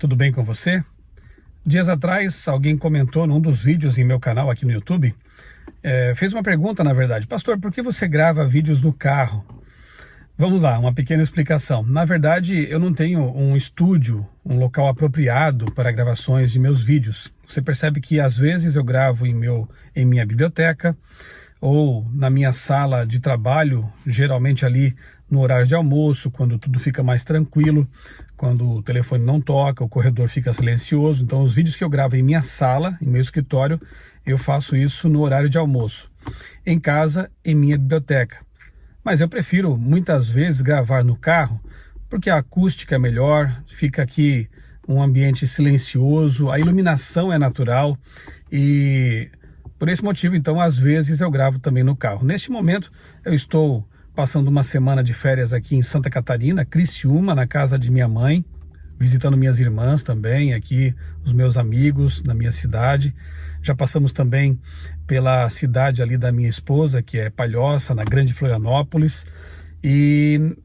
tudo bem com você? Dias atrás, alguém comentou num dos vídeos em meu canal aqui no YouTube, fez uma pergunta, na verdade: pastor, por que você grava vídeos no carro? Vamos lá, uma pequena explicação. Na verdade, eu não tenho um estúdio, um local apropriado para gravações de meus vídeos. Você percebe que às vezes eu gravo em minha biblioteca ou na minha sala de trabalho, geralmente ali no horário de almoço, quando tudo fica mais tranquilo, quando o telefone não toca, o corredor fica silencioso. Então os vídeos que eu gravo em minha sala, em meu escritório, eu faço isso no horário de almoço. Em casa, em minha biblioteca. Mas eu prefiro muitas vezes gravar no carro, porque a acústica é melhor, fica aqui um ambiente silencioso, a iluminação é natural e por esse motivo, então, às vezes eu gravo também no carro. Neste momento, eu estou passando uma semana de férias aqui em Santa Catarina, Criciúma, na casa de minha mãe, visitando minhas irmãs também, aqui os meus amigos na minha cidade. Já passamos também pela cidade ali da minha esposa, que é Palhoça, na Grande Florianópolis. E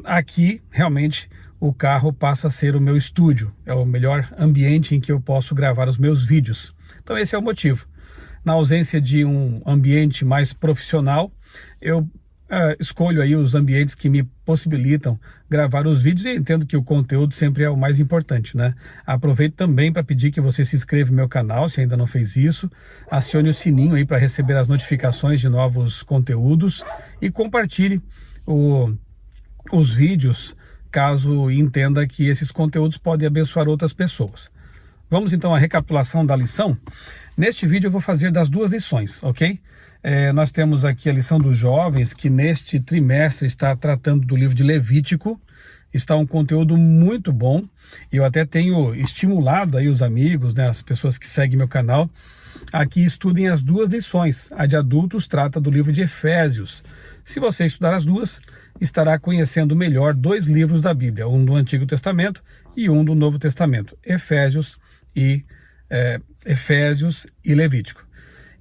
aqui, realmente, o carro passa a ser o meu estúdio. É o melhor ambiente em que eu posso gravar os meus vídeos. Então esse é o motivo. Na ausência de um ambiente mais profissional, eu escolho aí os ambientes que me possibilitam gravar os vídeos e entendo que o conteúdo sempre é o mais importante, né? Aproveito também para pedir que você se inscreva no meu canal, se ainda não fez isso, acione o sininho aí para receber as notificações de novos conteúdos e compartilhe os vídeos, caso entenda que esses conteúdos podem abençoar outras pessoas. Vamos então à recapitulação da lição. Neste vídeo eu vou fazer das duas lições, ok? Nós temos aqui a lição dos jovens, que neste trimestre está tratando do livro de Levítico. Está um conteúdo muito bom. Eu até tenho estimulado aí os amigos, né, as pessoas que seguem meu canal, a que estudem as duas lições. A de adultos trata do livro de Efésios. Se você estudar as duas, estará conhecendo melhor dois livros da Bíblia, um do Antigo Testamento e um do Novo Testamento, Efésios e Levítico.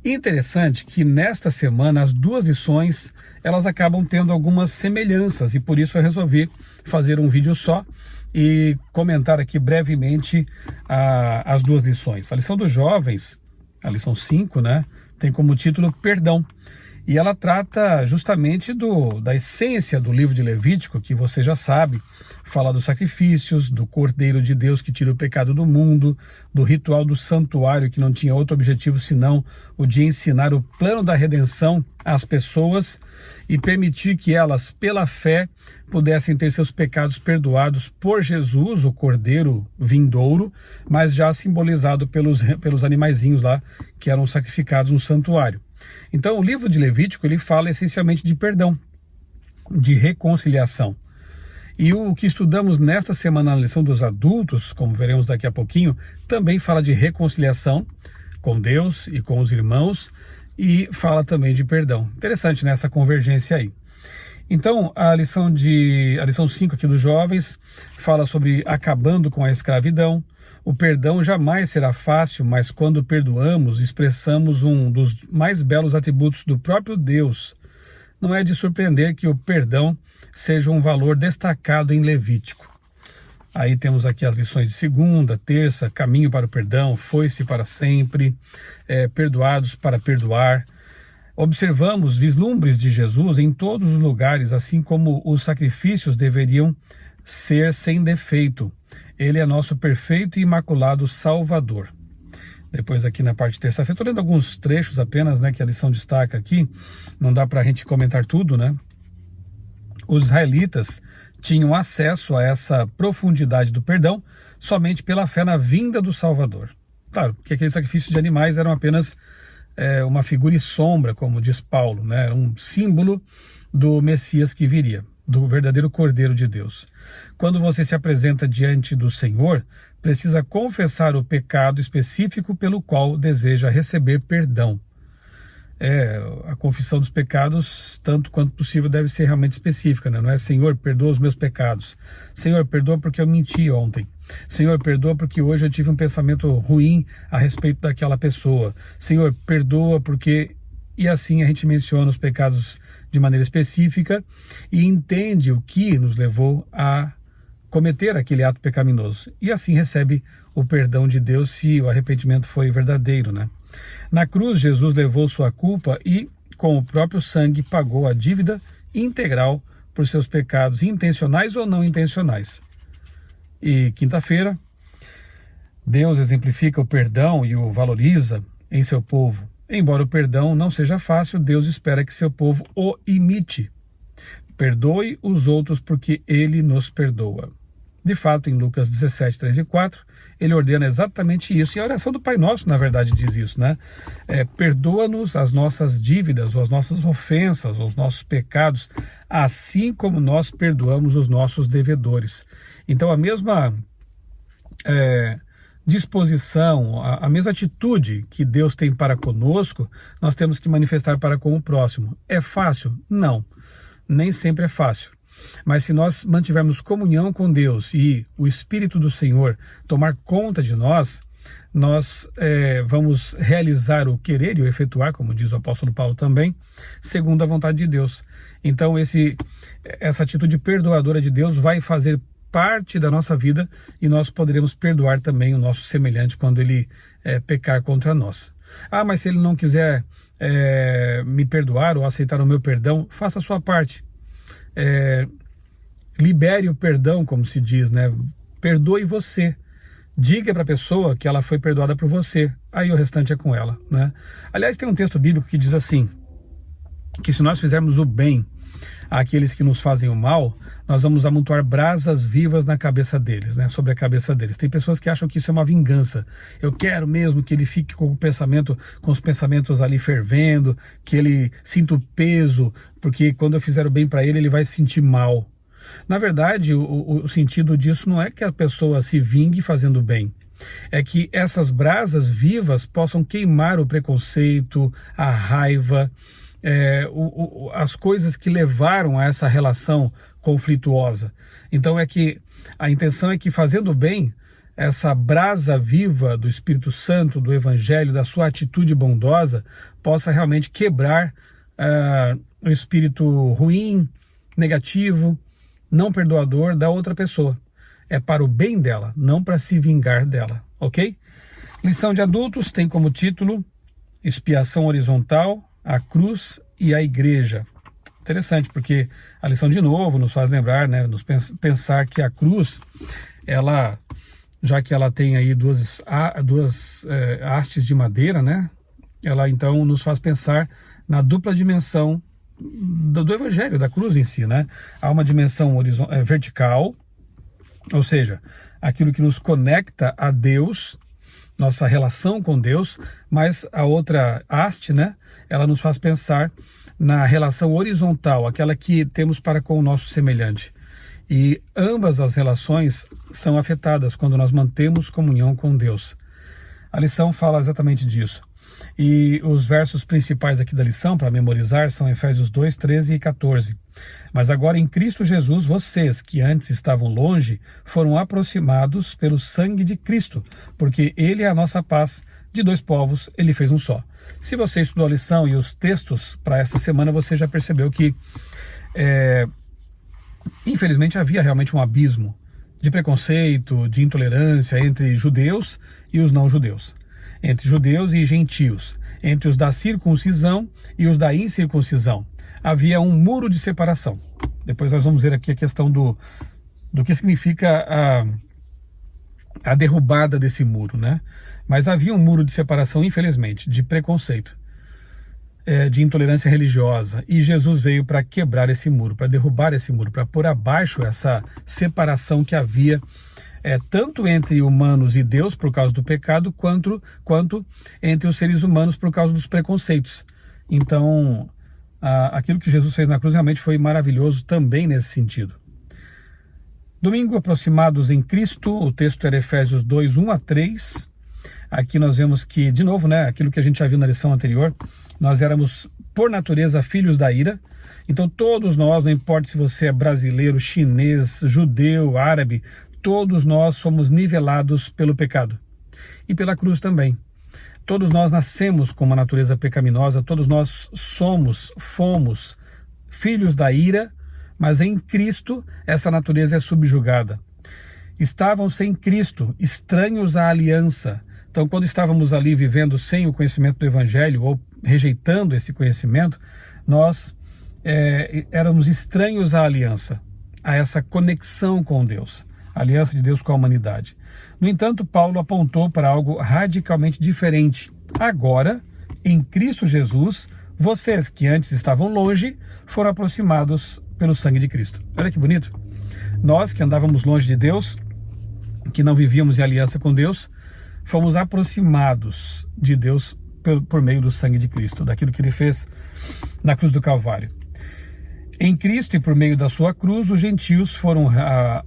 Interessante que nesta semana as duas lições elas acabam tendo algumas semelhanças e por isso eu resolvi fazer um vídeo só e comentar aqui brevemente as duas lições. A lição dos jovens, a lição 5, né, tem como título Perdão. E ela trata justamente da essência do livro de Levítico, que você já sabe, fala dos sacrifícios, do Cordeiro de Deus que tira o pecado do mundo, do ritual do santuário que não tinha outro objetivo senão o de ensinar o plano da redenção às pessoas e permitir que elas, pela fé, pudessem ter seus pecados perdoados por Jesus, o Cordeiro vindouro, mas já simbolizado pelos animaizinhos lá que eram sacrificados no santuário. Então o livro de Levítico ele fala essencialmente de perdão, de reconciliação. E o que estudamos nesta semana na lição dos adultos, como veremos daqui a pouquinho, também fala de reconciliação com Deus e com os irmãos e fala também de perdão. Interessante, né, essa convergência aí. Então a lição 5 aqui dos jovens fala sobre acabando com a escravidão. O perdão jamais será fácil, mas quando perdoamos, expressamos um dos mais belos atributos do próprio Deus. Não é de surpreender que o perdão seja um valor destacado em Levítico. Aí temos aqui as lições de segunda, terça, caminho para o perdão, foi-se para sempre, perdoados para perdoar. Observamos vislumbres de Jesus em todos os lugares, assim como os sacrifícios deveriam ser sem defeito. Ele é nosso perfeito e imaculado Salvador. Depois aqui na parte de terça-feira, estou lendo alguns trechos apenas, né, que a lição destaca aqui. Não dá para a gente comentar tudo, né? Os israelitas tinham acesso a essa profundidade do perdão somente pela fé na vinda do Salvador. Claro, que aqueles sacrifícios de animais eram apenas uma figura e sombra, como diz Paulo, né? Um símbolo do Messias que viria, do verdadeiro Cordeiro de Deus. Quando você se apresenta diante do Senhor, precisa confessar o pecado específico pelo qual deseja receber perdão. A confissão dos pecados, tanto quanto possível, deve ser realmente específica, né? Não é Senhor, perdoa os meus pecados. Senhor, perdoa porque eu menti ontem. Senhor, perdoa porque hoje eu tive um pensamento ruim a respeito daquela pessoa. Senhor, perdoa porque... E assim a gente menciona os pecados de maneira específica e entende o que nos levou a cometer aquele ato pecaminoso. E assim recebe o perdão de Deus se o arrependimento foi verdadeiro, né? Na cruz, Jesus levou sua culpa e, com o próprio sangue, pagou a dívida integral por seus pecados, intencionais ou não intencionais. E quinta-feira, Deus exemplifica o perdão e o valoriza em seu povo. Embora o perdão não seja fácil, Deus espera que seu povo o imite. Perdoe os outros porque ele nos perdoa. De fato, em Lucas 17, 3 e 4, ele ordena exatamente isso. E a oração do Pai Nosso, na verdade, diz isso, né? Perdoa-nos as nossas dívidas, ou as nossas ofensas, ou os nossos pecados, assim como nós perdoamos os nossos devedores. Então, a mesma disposição, a mesma atitude que Deus tem para conosco, nós temos que manifestar para com o próximo. É fácil? Não. Nem sempre é fácil. Mas se nós mantivermos comunhão com Deus e o Espírito do Senhor tomar conta de nós, nós vamos realizar o querer e o efetuar, como diz o apóstolo Paulo também, segundo a vontade de Deus. Então essa atitude perdoadora de Deus vai fazer parte da nossa vida e nós poderemos perdoar também o nosso semelhante quando ele pecar contra nós. Ah, mas se ele não quiser me perdoar ou aceitar o meu perdão, faça a sua parte. Libere o perdão, como se diz, né? Perdoe você. Diga para a pessoa que ela foi perdoada por você. Aí o restante é com ela, né? Aliás, tem um texto bíblico que diz assim, que se nós fizermos o bem àqueles que nos fazem o mal, nós vamos amontoar brasas vivas na cabeça deles, né? Sobre a cabeça deles. Tem pessoas que acham que isso é uma vingança. Eu quero mesmo que ele fique com os pensamentos ali fervendo, que ele sinta o peso, porque quando eu fizer o bem para ele, ele vai se sentir mal. Na verdade, o sentido disso não é que a pessoa se vingue fazendo o bem. É que essas brasas vivas possam queimar o preconceito, a raiva, as coisas que levaram a essa relação conflituosa. Então a intenção é que fazendo bem, essa brasa viva do Espírito Santo, do Evangelho, da sua atitude bondosa, possa realmente quebrar o espírito ruim, negativo, não perdoador da outra pessoa. É para o bem dela, não para se vingar dela, ok? Lição de adultos tem como título Expiação Horizontal, a Cruz e a Igreja. Interessante, porque a lição de novo nos faz lembrar, né, nos pensar que a cruz, já que ela tem aí duas hastes de madeira, né, ela então nos faz pensar na dupla dimensão do Evangelho, da cruz em si, né? Há uma dimensão vertical, ou seja, aquilo que nos conecta a Deus, nossa relação com Deus, mas a outra haste, né? Ela nos faz pensar na relação horizontal, aquela que temos para com o nosso semelhante. E ambas as relações são afetadas quando nós mantemos comunhão com Deus. A lição fala exatamente disso. E os versos principais aqui da lição, para memorizar, são Efésios 2, 13 e 14. Mas agora em Cristo Jesus, vocês que antes estavam longe, foram aproximados pelo sangue de Cristo, porque Ele é a nossa paz, de dois povos Ele fez um só. Se você estudou a lição e os textos para esta semana, você já percebeu que, infelizmente, havia realmente um abismo de preconceito, de intolerância entre judeus e os não-judeus, entre judeus e gentios, entre os da circuncisão e os da incircuncisão. Havia um muro de separação. Depois nós vamos ver aqui a questão do que significa a derrubada desse muro, né? Mas havia um muro de separação, infelizmente, de preconceito, de intolerância religiosa. E Jesus veio para quebrar esse muro, para derrubar esse muro, para pôr abaixo essa separação que havia tanto entre humanos e Deus por causa do pecado, quanto entre os seres humanos por causa dos preconceitos. Então, aquilo que Jesus fez na cruz realmente foi maravilhoso também nesse sentido. Domingo, aproximados em Cristo, o texto era Efésios 2, 1 a 3. Aqui nós vemos que, de novo, né, aquilo que a gente já viu na lição anterior, nós éramos, por natureza, filhos da ira. Então todos nós, não importa se você é brasileiro, chinês, judeu, árabe, todos nós somos nivelados pelo pecado. E pela cruz também. Todos nós nascemos com uma natureza pecaminosa, todos nós fomos filhos da ira, mas em Cristo essa natureza é subjugada. estavam sem Cristo, estranhos à aliança. Então, quando estávamos ali vivendo sem o conhecimento do Evangelho, ou rejeitando esse conhecimento, nós éramos estranhos à aliança, a essa conexão com Deus, a aliança de Deus com a humanidade. No entanto, Paulo apontou para algo radicalmente diferente. Agora, em Cristo Jesus, vocês que antes estavam longe, foram aproximados pelo sangue de Cristo. Olha que bonito. Nós que andávamos longe de Deus, que não vivíamos em aliança com Deus, fomos aproximados de Deus por meio do sangue de Cristo, daquilo que ele fez na cruz do Calvário. Em Cristo e por meio da sua cruz, os gentios foram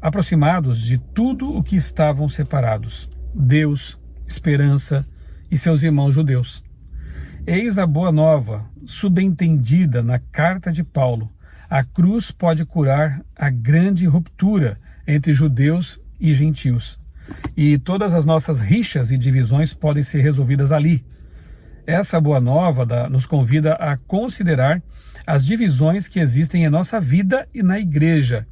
aproximados de tudo o que estavam separados: Deus, esperança e seus irmãos judeus. Eis a boa nova, subentendida na carta de Paulo: a cruz pode curar a grande ruptura entre judeus e gentios. E todas as nossas rixas e divisões podem ser resolvidas ali. Essa boa nova nos convida a considerar as divisões que existem em nossa vida e na igreja,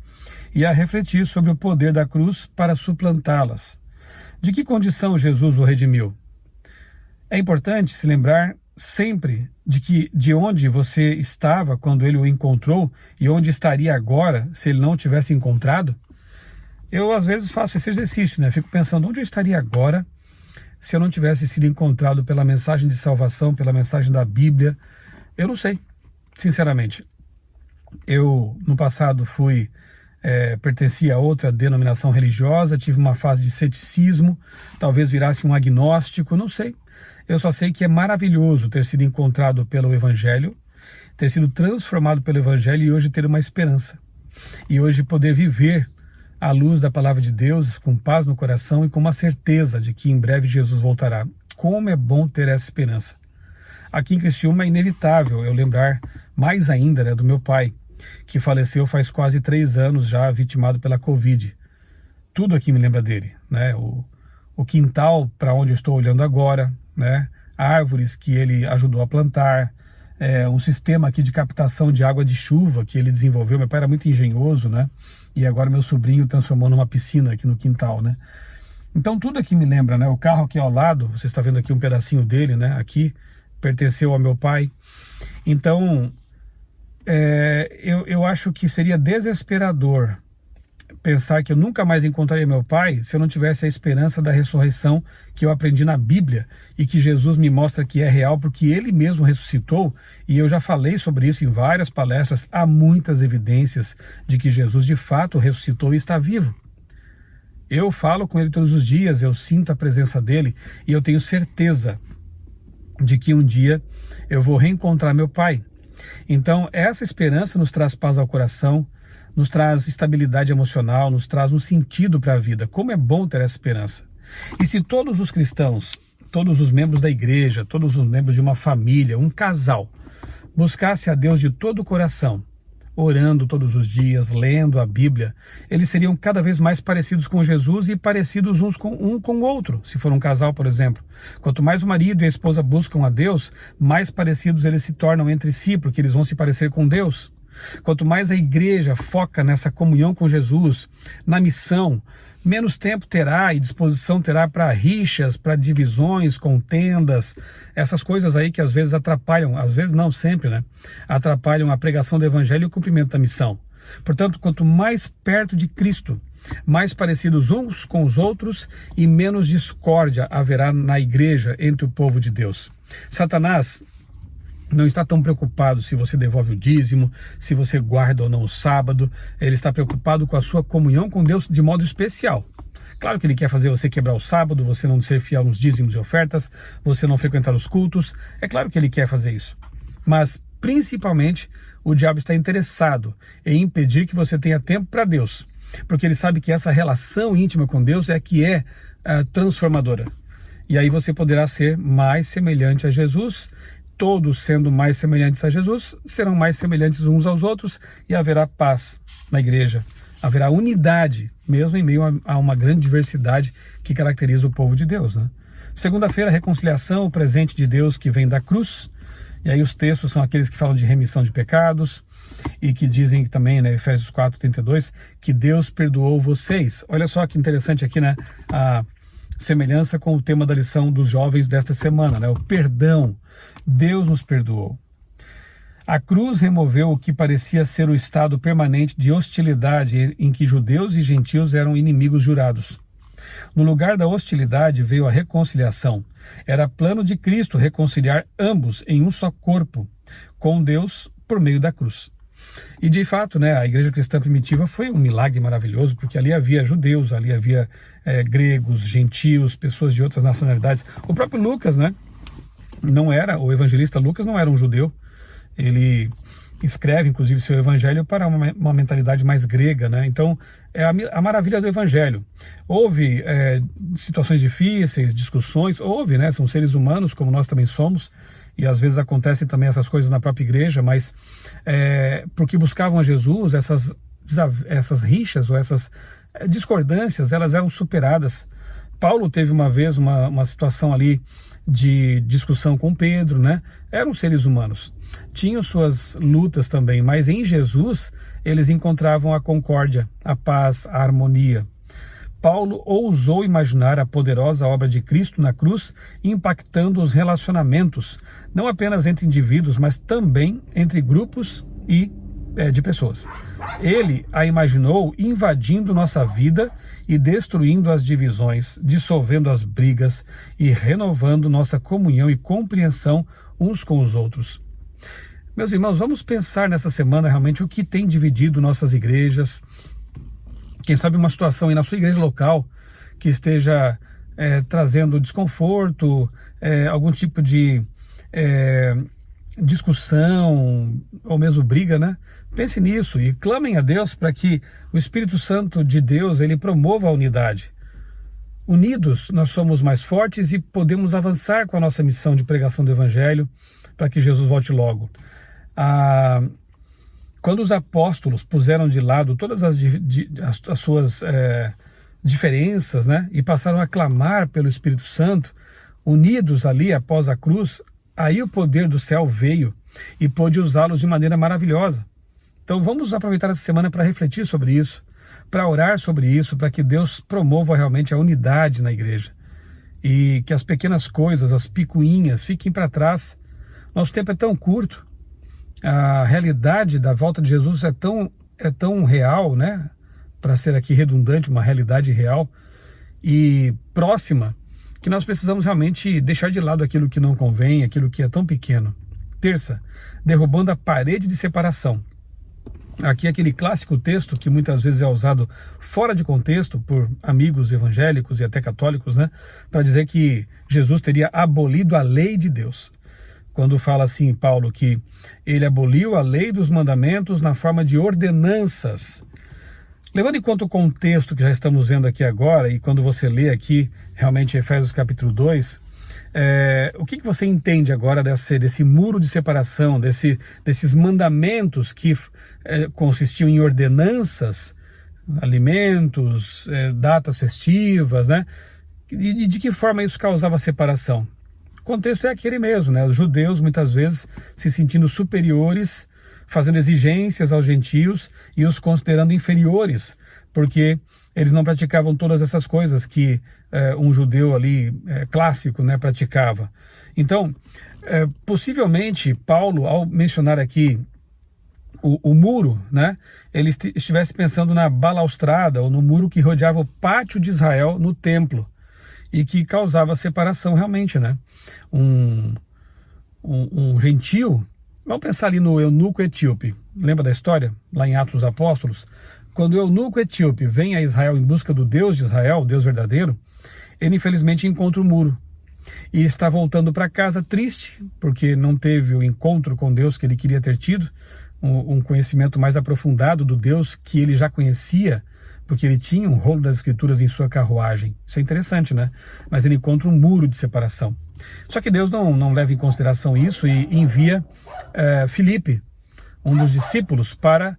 e a refletir sobre o poder da cruz para suplantá-las. De que condição Jesus o redimiu? É importante se lembrar sempre de onde você estava quando ele o encontrou e onde estaria agora se ele não o tivesse encontrado. Eu às vezes faço esse exercício, né? Fico pensando, onde eu estaria agora se eu não tivesse sido encontrado pela mensagem de salvação, pela mensagem da Bíblia? Eu não sei, sinceramente. Eu, no passado, pertencia a outra denominação religiosa, tive uma fase de ceticismo, talvez virasse um agnóstico, não sei. Eu só sei que é maravilhoso ter sido encontrado pelo Evangelho, ter sido transformado pelo Evangelho e hoje ter uma esperança. E hoje poder viver à luz da palavra de Deus, com paz no coração e com uma certeza de que em breve Jesus voltará. Como é bom ter essa esperança. Aqui em Criciúma é inevitável eu lembrar mais ainda, né, do meu pai, que faleceu faz quase 3 anos já, vitimado pela Covid. Tudo aqui me lembra dele, né? O quintal para onde eu estou olhando agora, né? Árvores que ele ajudou a plantar, um sistema aqui de captação de água de chuva que ele desenvolveu. Meu pai era muito engenhoso, né? E agora meu sobrinho transformou numa piscina aqui no quintal, né? Então tudo aqui me lembra, né? O carro aqui ao lado, você está vendo aqui um pedacinho dele, né? Aqui pertenceu ao meu pai. Então, eu acho que seria desesperador pensar que eu nunca mais encontraria meu pai se eu não tivesse a esperança da ressurreição que eu aprendi na Bíblia e que Jesus me mostra que é real, porque ele mesmo ressuscitou, e eu já falei sobre isso em várias palestras. Há muitas evidências de que Jesus de fato ressuscitou e está vivo. Eu falo com ele todos os dias, eu sinto a presença dele e eu tenho certeza de que um dia eu vou reencontrar meu pai. Então essa esperança nos traz paz ao coração, nos traz estabilidade emocional, nos traz um sentido para a vida. Como é bom ter essa esperança. E se todos os cristãos, todos os membros da igreja, todos os membros de uma família, um casal, buscasse a Deus de todo o coração, orando todos os dias, lendo a Bíblia, eles seriam cada vez mais parecidos com Jesus e parecidos um com o outro, se for um casal, por exemplo. Quanto mais o marido e a esposa buscam a Deus, mais parecidos eles se tornam entre si, porque eles vão se parecer com Deus. Quanto mais a igreja foca nessa comunhão com Jesus, na missão, menos tempo terá e disposição terá para rixas, para divisões, contendas, essas coisas aí que às vezes atrapalham, às vezes não sempre, né? Atrapalham a pregação do evangelho e o cumprimento da missão. Portanto, quanto mais perto de Cristo, mais parecidos uns com os outros e menos discórdia haverá na igreja entre o povo de Deus. Satanás não está tão preocupado se você devolve o dízimo, se você guarda ou não o sábado. Ele está preocupado com a sua comunhão com Deus de modo especial. Claro que ele quer fazer você quebrar o sábado, você não ser fiel nos dízimos e ofertas, você não frequentar os cultos. É claro que ele quer fazer isso. Mas, principalmente, o diabo está interessado em impedir que você tenha tempo para Deus. Porque ele sabe que essa relação íntima com Deus é transformadora. E aí você poderá ser mais semelhante a Jesus. Todos sendo mais semelhantes a Jesus, serão mais semelhantes uns aos outros e haverá paz na igreja. Haverá unidade, mesmo em meio a uma grande diversidade que caracteriza o povo de Deus, né? Segunda-feira, reconciliação, o presente de Deus que vem da cruz. E aí os textos são aqueles que falam de remissão de pecados. e que dizem também, né, Efésios 4:32, que Deus perdoou vocês. Olha só que interessante aqui, né, a semelhança com o tema da lição dos jovens desta semana, né, o perdão. Deus nos perdoou. A cruz removeu o que parecia ser o estado permanente de hostilidade em que judeus e gentios eram inimigos jurados. No lugar da hostilidade veio a reconciliação. Era plano de Cristo reconciliar ambos em um só corpo, com Deus por meio da cruz. E de fato, né, a igreja cristã primitiva foi um milagre maravilhoso, porque ali havia judeus, ali havia gregos, gentios, pessoas de outras nacionalidades. O próprio Lucas, né, o evangelista Lucas não era um judeu. Ele escreve, inclusive, seu evangelho para uma mentalidade mais grega, né? Então, é a maravilha do evangelho. Houve situações difíceis, discussões, né? São seres humanos, como nós também somos, e às vezes acontecem também essas coisas na própria igreja, mas porque buscavam a Jesus, essas rixas ou essas discordâncias, elas eram superadas. Paulo teve uma vez uma situação ali de discussão com Pedro, né? Eram seres humanos, tinham suas lutas também, mas em Jesus eles encontravam a concórdia, a paz, a harmonia. Paulo ousou imaginar a poderosa obra de Cristo na cruz impactando os relacionamentos, não apenas entre indivíduos, mas também entre grupos e de pessoas. Ele a imaginou invadindo nossa vida e destruindo as divisões, dissolvendo as brigas e renovando nossa comunhão e compreensão uns com os outros. Meus irmãos, vamos pensar nessa semana realmente o que tem dividido nossas igrejas. Quem sabe uma situação aí na sua igreja local que esteja trazendo desconforto, algum tipo de discussão ou mesmo briga, né? Pense nisso e clamem a Deus para que o Espírito Santo de Deus ele promova a unidade. Unidos nós somos mais fortes e podemos avançar com a nossa missão de pregação do Evangelho para que Jesus volte logo. Quando os apóstolos puseram de lado todas as suas diferenças, né, e passaram a clamar pelo Espírito Santo, unidos ali após a cruz, aí o poder do céu veio e pôde usá-los de maneira maravilhosa. Então vamos aproveitar essa semana para refletir sobre isso, para orar sobre isso, para que Deus promova realmente a unidade na igreja e que as pequenas coisas, as picuinhas, fiquem para trás. Nosso tempo é tão curto, a realidade da volta de Jesus é tão real, né? Para ser aqui redundante, uma realidade real e próxima, que nós precisamos realmente deixar de lado aquilo que não convém, aquilo que é tão pequeno. Terça, derrubando a parede de separação. Aqui aquele clássico texto que muitas vezes é usado fora de contexto por amigos evangélicos e até católicos, né, para dizer que Jesus teria abolido a lei de Deus. Quando fala assim, Paulo, que ele aboliu a lei dos mandamentos na forma de ordenanças. Levando em conta o contexto que já estamos vendo aqui agora, e quando você lê aqui realmente Efésios capítulo 2, o que você entende agora desse muro de separação, desses mandamentos que consistiam em ordenanças, alimentos, datas festivas, né? E de que forma isso causava separação? O contexto é aquele mesmo, né? Os judeus muitas vezes se sentindo superiores, fazendo exigências aos gentios e os considerando inferiores, porque eles não praticavam todas essas coisas que um judeu ali clássico, né, praticava. Então, possivelmente, Paulo, ao mencionar aqui o muro, né, ele estivesse pensando na balaustrada ou no muro que rodeava o pátio de Israel no templo e que causava separação realmente, né? Um gentio, vamos pensar ali no eunuco etíope, lembra da história? Lá em Atos dos Apóstolos, quando o eunuco etíope vem a Israel em busca do Deus de Israel, o Deus verdadeiro, ele infelizmente encontra o muro e está voltando para casa triste, porque não teve o encontro com Deus que ele queria ter tido, um conhecimento mais aprofundado do Deus que ele já conhecia, porque ele tinha um rolo das Escrituras em sua carruagem. Isso é interessante, né? Mas ele encontra um muro de separação. Só que Deus não leva em consideração isso e envia Filipe, um dos discípulos, para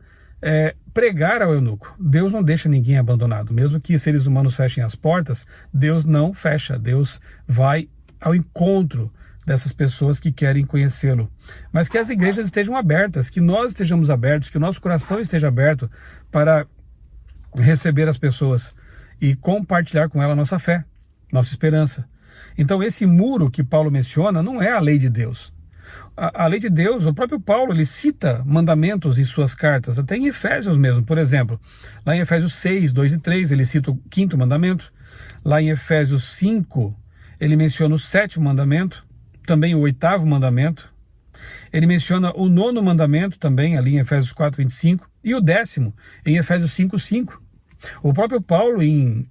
pregar ao eunuco. Deus não deixa ninguém abandonado. Mesmo que seres humanos fechem as portas, Deus não fecha. Deus vai ao encontro dessas pessoas que querem conhecê-lo. Mas que as igrejas estejam abertas, que nós estejamos abertos, que o nosso coração esteja aberto para receber as pessoas e compartilhar com ela a nossa fé, nossa esperança. Então esse muro que Paulo menciona não é a lei de Deus. A lei de Deus, o próprio Paulo, ele cita mandamentos em suas cartas, até em Efésios mesmo, por exemplo. Lá em Efésios 6, 2 e 3, ele cita o 5º mandamento. Lá em Efésios 5, ele menciona o 7º mandamento, também o 8º mandamento. Ele menciona o 9º mandamento também, ali em Efésios 4, 25, e o 10º em Efésios 5, 5. O próprio Paulo, em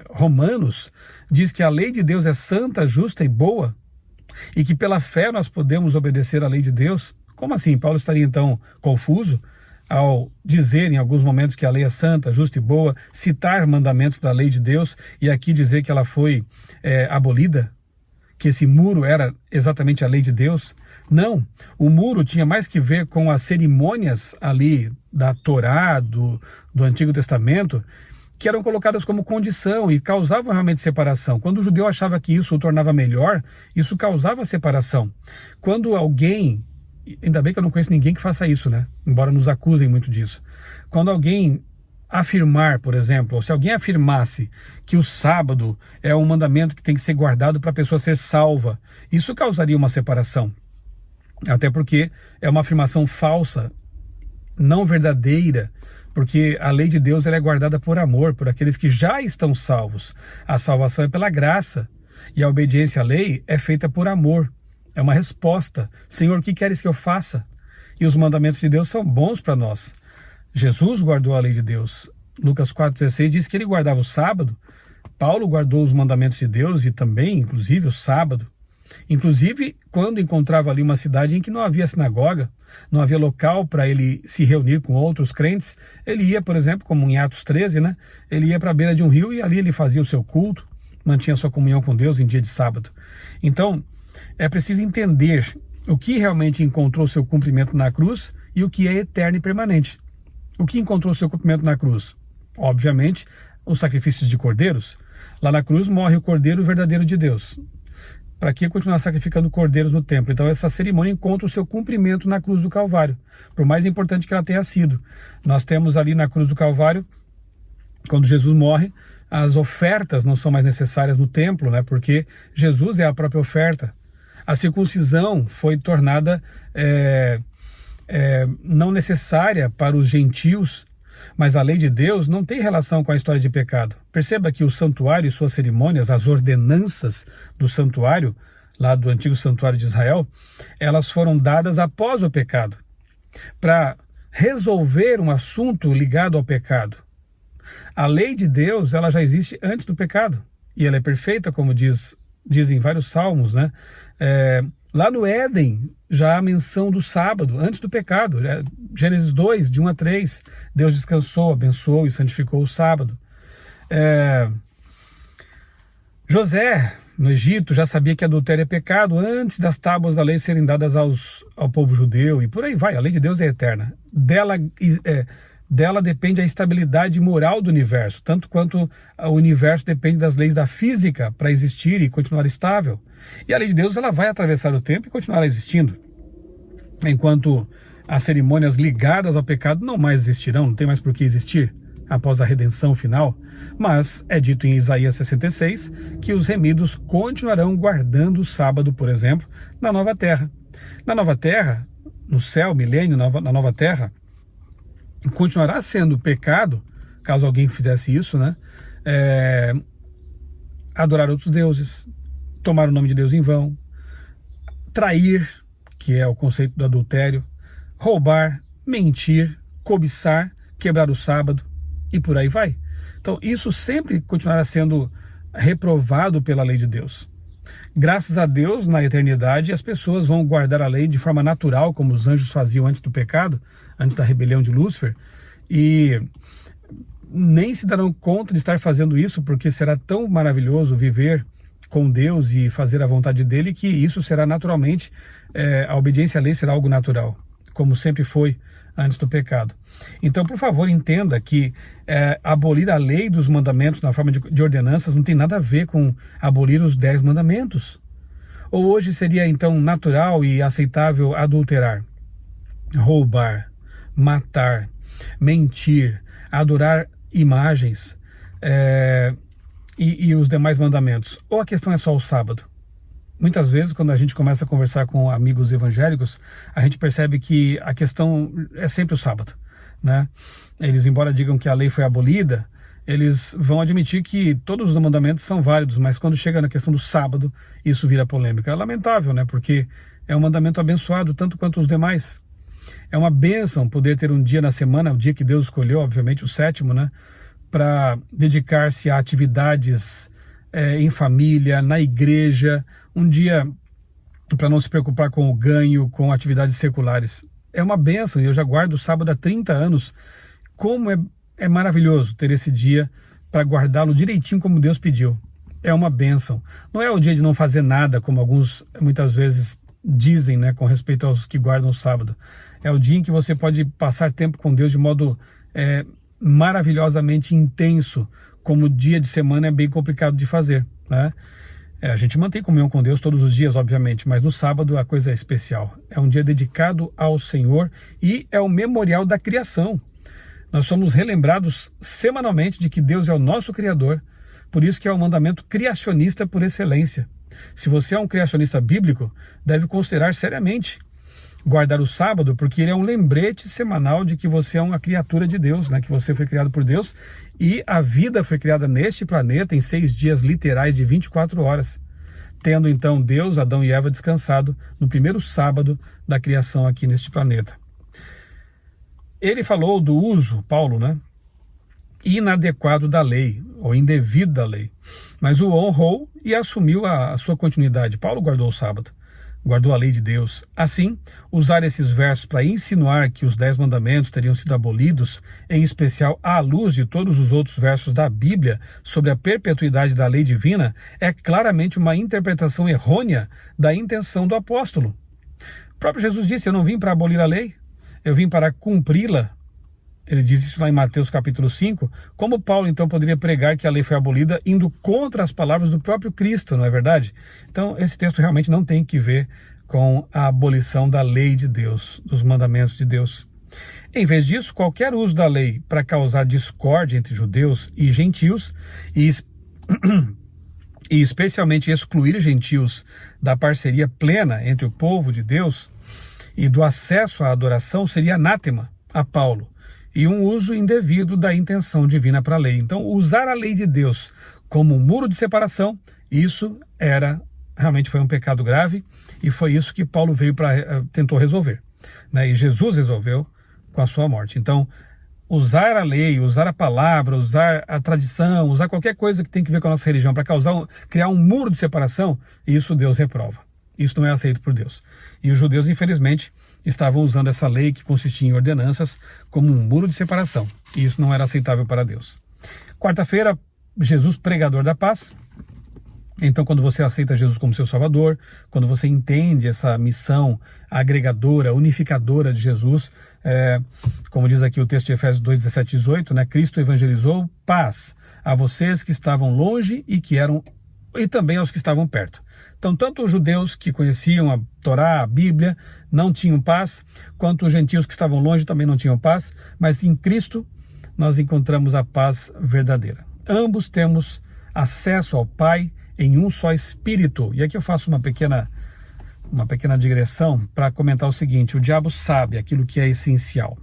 Romanos, diz que a lei de Deus é santa, justa e boa, e que pela fé nós podemos obedecer à lei de Deus. Como assim? Paulo estaria então confuso ao dizer em alguns momentos que a lei é santa, justa e boa, citar mandamentos da lei de Deus e aqui dizer que ela foi abolida, que esse muro era exatamente a lei de Deus? Não, o muro tinha mais que ver com as cerimônias ali da Torá, do Antigo Testamento, que eram colocadas como condição e causavam realmente separação. Quando o judeu achava que isso o tornava melhor, isso causava separação. Quando alguém, ainda bem que eu não conheço ninguém que faça isso, né? Embora nos acusem muito disso. Quando alguém afirmar, por exemplo, ou se alguém afirmasse que o sábado é um mandamento que tem que ser guardado para a pessoa ser salva, isso causaria uma separação. Até porque é uma afirmação falsa, não verdadeira, porque a lei de Deus ela é guardada por amor, por aqueles que já estão salvos. A salvação é pela graça e a obediência à lei é feita por amor. É uma resposta. Senhor, o que queres que eu faça? E os mandamentos de Deus são bons para nós. Jesus guardou a lei de Deus. Lucas 4,16 diz que ele guardava o sábado. Paulo guardou os mandamentos de Deus e também, inclusive, o sábado. Inclusive, quando encontrava ali uma cidade em que não havia sinagoga, não havia local para ele se reunir com outros crentes, ele ia, por exemplo, como em Atos 13, né? Ele ia para a beira de um rio e ali ele fazia o seu culto, mantinha sua comunhão com Deus em dia de sábado. Então, é preciso entender o que realmente encontrou seu cumprimento na cruz e o que é eterno e permanente. O que encontrou seu cumprimento na cruz? Obviamente, os sacrifícios de cordeiros. Lá na cruz morre o cordeiro verdadeiro de Deus. Para que continuar sacrificando cordeiros no templo? Então essa cerimônia encontra o seu cumprimento na cruz do Calvário, por mais importante que ela tenha sido. Nós temos ali na cruz do Calvário, quando Jesus morre, as ofertas não são mais necessárias no templo, né? Porque Jesus é a própria oferta. A circuncisão foi tornada não necessária para os gentios, mas a lei de Deus não tem relação com a história de pecado. Perceba que o santuário e suas cerimônias, as ordenanças do santuário, lá do antigo santuário de Israel, elas foram dadas após o pecado, para resolver um assunto ligado ao pecado. A lei de Deus, ela já existe antes do pecado, e ela é perfeita, como dizem vários salmos, né? Lá no Éden, já há menção do sábado, antes do pecado. Gênesis 2, de 1 a 3, Deus descansou, abençoou e santificou o sábado. José, no Egito, já sabia que adultério é pecado antes das tábuas da lei serem dadas ao povo judeu, e por aí vai. A lei de Deus é eterna. Dela depende a estabilidade moral do universo, tanto quanto o universo depende das leis da física para existir e continuar estável. E a lei de Deus ela vai atravessar o tempo e continuar existindo. Enquanto as cerimônias ligadas ao pecado não mais existirão, não tem mais por que existir após a redenção final, mas é dito em Isaías 66 que os remidos continuarão guardando o sábado, por exemplo, na nova terra. Na nova terra, no céu, milênio, na nova terra, continuará sendo pecado, caso alguém fizesse isso, né? Adorar outros deuses, tomar o nome de Deus em vão, trair, que é o conceito do adultério, roubar, mentir, cobiçar, quebrar o sábado e por aí vai. Então isso sempre continuará sendo reprovado pela lei de Deus. Graças a Deus, na eternidade, as pessoas vão guardar a lei de forma natural, como os anjos faziam antes do pecado, antes da rebelião de Lúcifer, e nem se darão conta de estar fazendo isso, porque será tão maravilhoso viver com Deus e fazer a vontade dele, que isso será naturalmente, a obediência à lei será algo natural, como sempre foi antes do pecado. Então, por favor, entenda que abolir a lei dos mandamentos na forma de ordenanças não tem nada a ver com abolir os 10 mandamentos. Ou hoje seria então natural e aceitável adulterar, roubar, matar, mentir, adorar imagens e os demais mandamentos? Ou a questão é só o sábado? Muitas vezes, quando a gente começa a conversar com amigos evangélicos, a gente percebe que a questão é sempre o sábado, né? Eles, embora digam que a lei foi abolida, eles vão admitir que todos os mandamentos são válidos, mas quando chega na questão do sábado, isso vira polêmica. É lamentável, né? Porque é um mandamento abençoado, tanto quanto os demais. É uma bênção poder ter um dia na semana, o dia que Deus escolheu, obviamente o sétimo, né? Para dedicar-se a atividades em família, na igreja, um dia para não se preocupar com o ganho, com atividades seculares. É uma bênção, e eu já guardo o sábado há 30 anos. Como é maravilhoso ter esse dia para guardá-lo direitinho como Deus pediu. É uma bênção. Não é o dia de não fazer nada, como alguns muitas vezes dizem, né, com respeito aos que guardam o sábado. É o dia em que você pode passar tempo com Deus de modo maravilhosamente intenso, como dia de semana é bem complicado de fazer, né? A gente mantém comunhão com Deus todos os dias, obviamente, mas no sábado a coisa é especial. É um dia dedicado ao Senhor e é o memorial da criação. Nós somos relembrados semanalmente de que Deus é o nosso Criador, por isso que é o mandamento criacionista por excelência. Se você é um criacionista bíblico, deve considerar seriamente guardar o sábado, porque ele é um lembrete semanal de que você é uma criatura de Deus, né? Que você foi criado por Deus e a vida foi criada neste planeta em 6 dias literais de 24 horas. Tendo então Deus, Adão e Eva descansado no primeiro sábado da criação aqui neste planeta. Ele falou do uso, Paulo, né, inadequado da lei, ou indevido da lei, mas o honrou e assumiu a sua continuidade. Paulo guardou o sábado, guardou a lei de Deus. Assim, usar esses versos para insinuar que os 10 mandamentos teriam sido abolidos, em especial à luz de todos os outros versos da Bíblia sobre a perpetuidade da lei divina, é claramente uma interpretação errônea da intenção do apóstolo. O próprio Jesus disse: eu não vim para abolir a lei, eu vim para cumpri-la. Ele diz isso lá em Mateus capítulo 5. Como Paulo então poderia pregar que a lei foi abolida indo contra as palavras do próprio Cristo, não é verdade? Então esse texto realmente não tem que ver com a abolição da lei de Deus, dos mandamentos de Deus. Em vez disso, qualquer uso da lei para causar discórdia entre judeus e gentios, e especialmente excluir gentios da parceria plena entre o povo de Deus e do acesso à adoração, seria anátema a Paulo, e um uso indevido da intenção divina para a lei. Então, usar a lei de Deus como um muro de separação, isso realmente foi um pecado grave, e foi isso que Paulo tentou resolver, né? E Jesus resolveu com a sua morte. Então, usar a lei, usar a palavra, usar a tradição, usar qualquer coisa que tem que ver com a nossa religião para criar um muro de separação, isso Deus reprova. Isso não é aceito por Deus. E os judeus, infelizmente, estavam usando essa lei que consistia em ordenanças como um muro de separação. E isso não era aceitável para Deus. Quarta-feira, Jesus, pregador da paz. Então, quando você aceita Jesus como seu Salvador, quando você entende essa missão agregadora, unificadora de Jesus, como diz aqui o texto de Efésios 2, 17 e 18, né? Cristo evangelizou paz a vocês que estavam longe e também aos que estavam perto. Então, tanto os judeus que conheciam a Torá, a Bíblia, não tinham paz, quanto os gentios que estavam longe também não tinham paz, mas em Cristo nós encontramos a paz verdadeira. Ambos temos acesso ao Pai em um só Espírito. E aqui eu faço uma pequena digressão para comentar o seguinte: o diabo sabe aquilo que é essencial.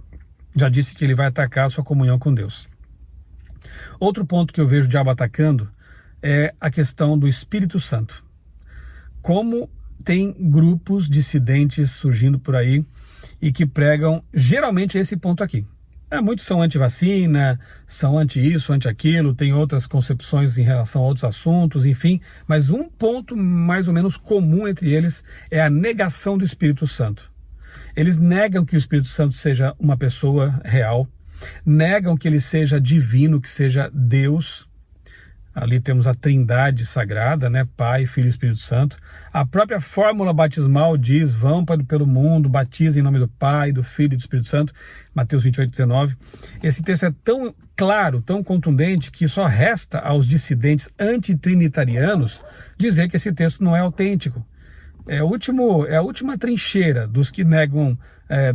Já disse que ele vai atacar a sua comunhão com Deus. Outro ponto que eu vejo o diabo atacando é a questão do Espírito Santo. Como tem grupos dissidentes surgindo por aí e que pregam geralmente esse ponto aqui. Muitos são anti-vacina, são anti-isso, anti-aquilo, tem outras concepções em relação a outros assuntos, enfim. Mas um ponto mais ou menos comum entre eles é a negação do Espírito Santo. Eles negam que o Espírito Santo seja uma pessoa real, negam que ele seja divino, que seja Deus. Ali temos a Trindade sagrada, né? Pai, Filho e Espírito Santo. A própria fórmula batismal diz: vão pelo mundo, batizem em nome do Pai, do Filho e do Espírito Santo. Mateus 28, 19. Esse texto é tão claro, tão contundente, que só resta aos dissidentes antitrinitarianos dizer que esse texto não é autêntico. é a última trincheira dos que negam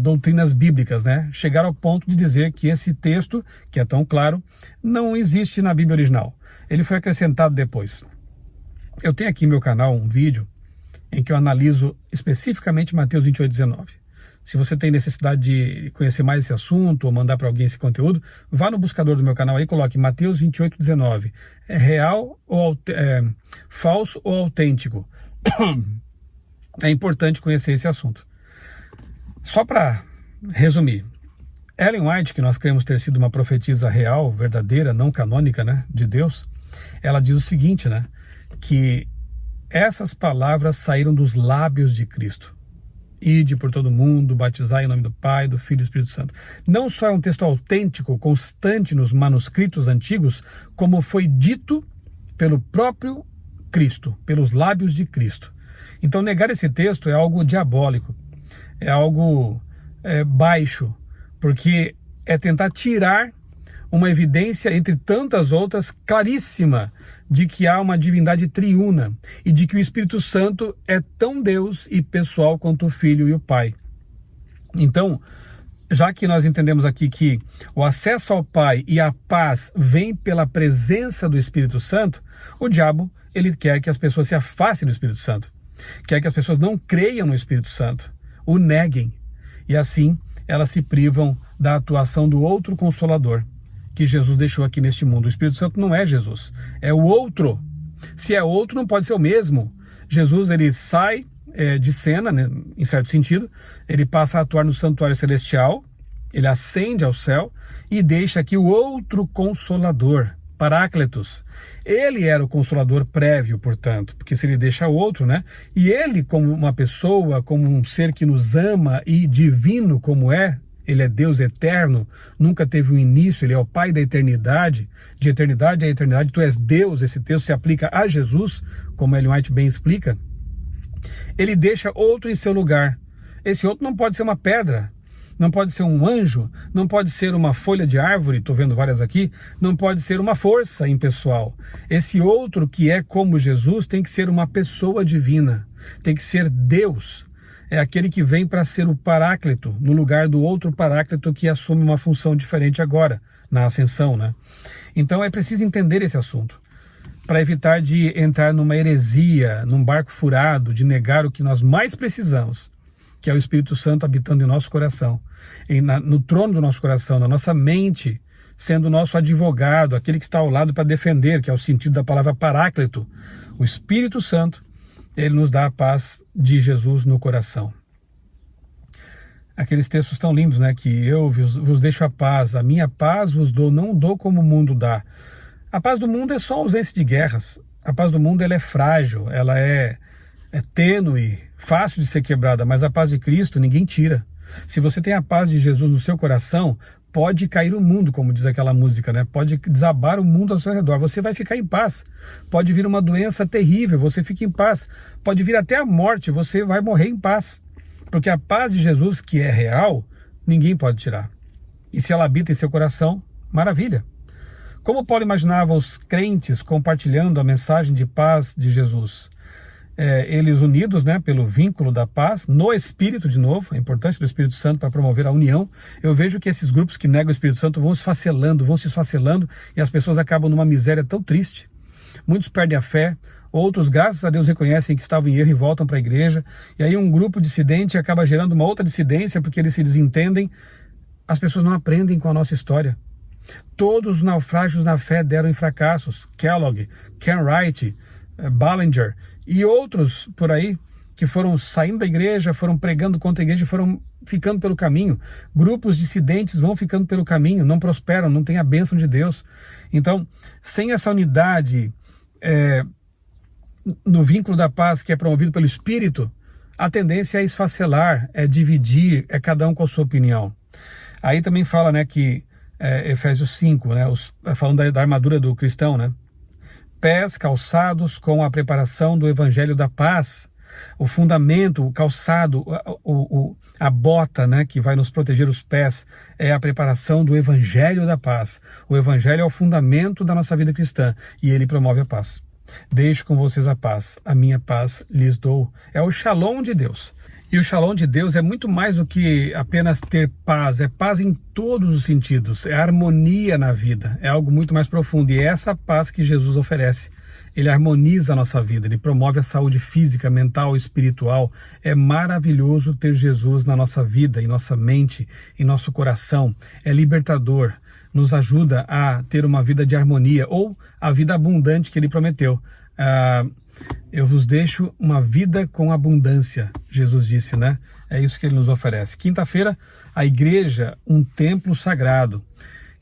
doutrinas bíblicas, né? Chegaram ao ponto de dizer que esse texto, que é tão claro, não existe na Bíblia original. Ele foi acrescentado depois. Eu tenho aqui no meu canal um vídeo em que eu analiso especificamente Mateus 28:19. Se você tem necessidade de conhecer mais esse assunto ou mandar para alguém esse conteúdo, vá no buscador do meu canal aí e coloque Mateus 28:19. É real ou falso ou autêntico? É importante conhecer esse assunto. Só para resumir, Ellen White, que nós cremos ter sido uma profetisa real, verdadeira, não canônica, né, de Deus, ela diz o seguinte, né, que essas palavras saíram dos lábios de Cristo. Ide por todo mundo, batizai em nome do Pai, do Filho e do Espírito Santo. Não só é um texto autêntico, constante nos manuscritos antigos, como foi dito pelo próprio Cristo, pelos lábios de Cristo. Então negar esse texto é algo diabólico, é algo baixo, porque é tentar tirar uma evidência entre tantas outras claríssima de que há uma divindade triuna e de que o Espírito Santo é tão Deus e pessoal quanto o Filho e o Pai. Então, já que nós entendemos aqui que o acesso ao Pai e a paz vem pela presença do Espírito Santo, o diabo, ele quer que as pessoas se afastem do Espírito Santo, quer que as pessoas não creiam no Espírito Santo, o neguem, e assim elas se privam da atuação do outro Consolador que Jesus deixou aqui neste mundo. O Espírito Santo não é Jesus, é o outro. Se é outro, não pode ser o mesmo. Jesus, ele sai de cena, né, em certo sentido, ele passa a atuar no santuário celestial, ele ascende ao céu e deixa aqui o outro Consolador, Paráclitos. Ele era o Consolador prévio, portanto, porque se ele deixa outro, né? E ele, como uma pessoa, como um ser que nos ama e divino como é, ele é Deus eterno, nunca teve um início, ele é o Pai da eternidade, de eternidade a eternidade, tu és Deus. Esse texto se aplica a Jesus, como Ellen White bem explica. Ele deixa outro em seu lugar. Esse outro não pode ser uma pedra, não pode ser um anjo, não pode ser uma folha de árvore, estou vendo várias aqui, não pode ser uma força impessoal. Esse outro que é como Jesus tem que ser uma pessoa divina, tem que ser Deus. É aquele que vem para ser o Paráclito, no lugar do outro Paráclito que assume uma função diferente agora, na ascensão, né? Então é preciso entender esse assunto, para evitar de entrar numa heresia, num barco furado, de negar o que nós mais precisamos, que é o Espírito Santo habitando em nosso coração, no trono do nosso coração, na nossa mente, sendo o nosso advogado, aquele que está ao lado para defender, que é o sentido da palavra Paráclito. O Espírito Santo, ele nos dá a paz de Jesus no coração. Aqueles textos tão lindos, né? Que eu vos deixo a paz, a minha paz vos dou, não dou como o mundo dá. A paz do mundo é só ausência de guerras. A paz do mundo, ela é frágil, ela é tênue, fácil de ser quebrada, mas a paz de Cristo ninguém tira. Se você tem a paz de Jesus no seu coração, pode cair o mundo, como diz aquela música, né? Pode desabar o mundo ao seu redor, você vai ficar em paz. Pode vir uma doença terrível, você fica em paz. Pode vir até a morte, você vai morrer em paz. Porque a paz de Jesus, que é real, ninguém pode tirar. E se ela habita em seu coração, maravilha. Como Paulo imaginava os crentes compartilhando a mensagem de paz de Jesus? Eles unidos, né, pelo vínculo da paz, no Espírito de novo, a importância do Espírito Santo para promover a união. Eu vejo que esses grupos que negam o Espírito Santo vão se esfacelando e as pessoas acabam numa miséria tão triste. Muitos perdem a fé, outros, graças a Deus, reconhecem que estavam em erro e voltam para a igreja. E aí um grupo dissidente acaba gerando uma outra dissidência porque eles se desentendem. As pessoas não aprendem com a nossa história. Todos os naufrágios na fé deram em fracassos. Kellogg, Ken Wright, Ballinger e outros por aí que foram saindo da igreja, foram pregando contra a igreja e foram ficando pelo caminho. Grupos dissidentes vão ficando pelo caminho, não prosperam, não têm a bênção de Deus. Então, sem essa unidade no vínculo da paz que é promovido pelo Espírito, a tendência é esfacelar, é dividir, é cada um com a sua opinião. Aí também fala, né, que Efésios 5, né, falando da armadura do cristão, né? Pés calçados com a preparação do evangelho da paz. O fundamento, o calçado, a bota, né, que vai nos proteger os pés, é a preparação do evangelho da paz. O evangelho é o fundamento da nossa vida cristã e ele promove a paz. Deixo com vocês a minha paz lhes dou. É o Shalom de Deus. E o Shalom de Deus é muito mais do que apenas ter paz, é paz em todos os sentidos, é harmonia na vida, é algo muito mais profundo. E é essa paz que Jesus oferece. Ele harmoniza a nossa vida, ele promove a saúde física, mental e espiritual. É maravilhoso ter Jesus na nossa vida, em nossa mente, em nosso coração. É libertador, nos ajuda a ter uma vida de harmonia ou a vida abundante que ele prometeu. Eu vos deixo uma vida com abundância, Jesus disse, né? É isso que ele nos oferece. Quinta-feira, a igreja, um templo sagrado.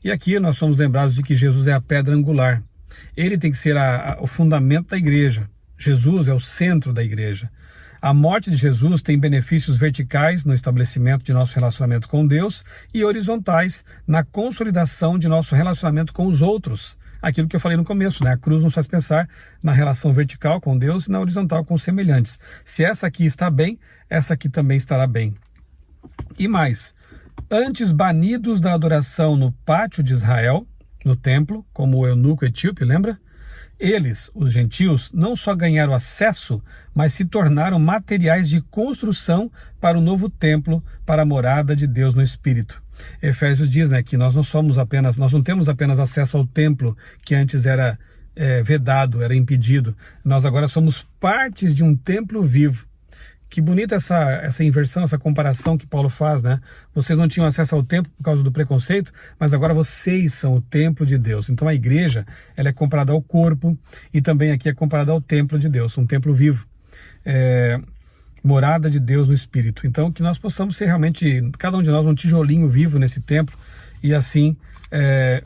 E aqui nós somos lembrados de que Jesus é a pedra angular. Ele tem que ser o fundamento da igreja. Jesus é o centro da igreja. A morte de Jesus tem benefícios verticais no estabelecimento de nosso relacionamento com Deus e horizontais na consolidação de nosso relacionamento com os outros. Aquilo que eu falei no começo, né? A cruz nos faz pensar na relação vertical com Deus e na horizontal com os semelhantes. Se essa aqui está bem, essa aqui também estará bem. E mais, antes banidos da adoração no pátio de Israel, no templo, como o eunuco etíope, lembra? Eles, os gentios, não só ganharam acesso, mas se tornaram materiais de construção para o novo templo, para a morada de Deus no Espírito. Efésios diz, né, que nós não temos apenas acesso ao templo que antes era vedado, era impedido. Nós agora somos partes de um templo vivo. Que bonita essa inversão, essa comparação que Paulo faz, né? Vocês não tinham acesso ao templo por causa do preconceito, mas agora vocês são o templo de Deus. Então a igreja, ela é comparada ao corpo e também aqui é comparada ao templo de Deus, um templo vivo. Morada de Deus no Espírito. Então que nós possamos ser realmente, cada um de nós, um tijolinho vivo nesse templo e assim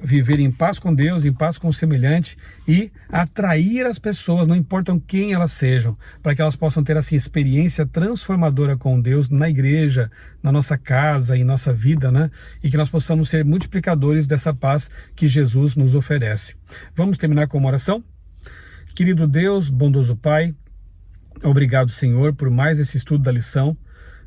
viver em paz com Deus, em paz com o semelhante e atrair as pessoas, não importam quem elas sejam, para que elas possam ter assim, experiência transformadora com Deus na igreja, na nossa casa, em nossa vida, né? E que nós possamos ser multiplicadores dessa paz que Jesus nos oferece. Vamos terminar com uma oração? Querido Deus, bondoso Pai, obrigado, Senhor, por mais esse estudo da lição,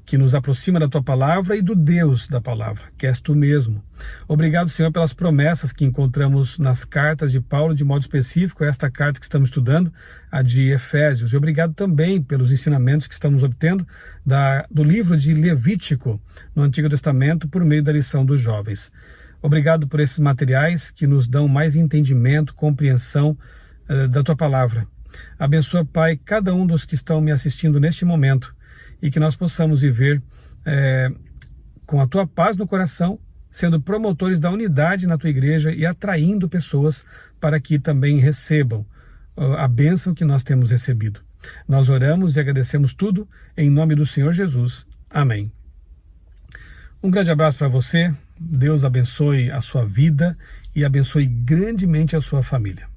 que nos aproxima da Tua Palavra e do Deus da Palavra, que és Tu mesmo. Obrigado, Senhor, pelas promessas que encontramos nas cartas de Paulo, de modo específico, esta carta que estamos estudando, a de Efésios. E obrigado também pelos ensinamentos que estamos obtendo do livro de Levítico, no Antigo Testamento, por meio da lição dos jovens. Obrigado por esses materiais que nos dão mais entendimento, compreensão da Tua Palavra. Abençoa, Pai, cada um dos que estão me assistindo neste momento, e que nós possamos viver com a Tua paz no coração, sendo promotores da unidade na Tua igreja e atraindo pessoas para que também recebam a bênção que nós temos recebido. Nós oramos e agradecemos tudo em nome do Senhor Jesus. Amém. Um grande abraço para você, Deus abençoe a sua vida e abençoe grandemente a sua família.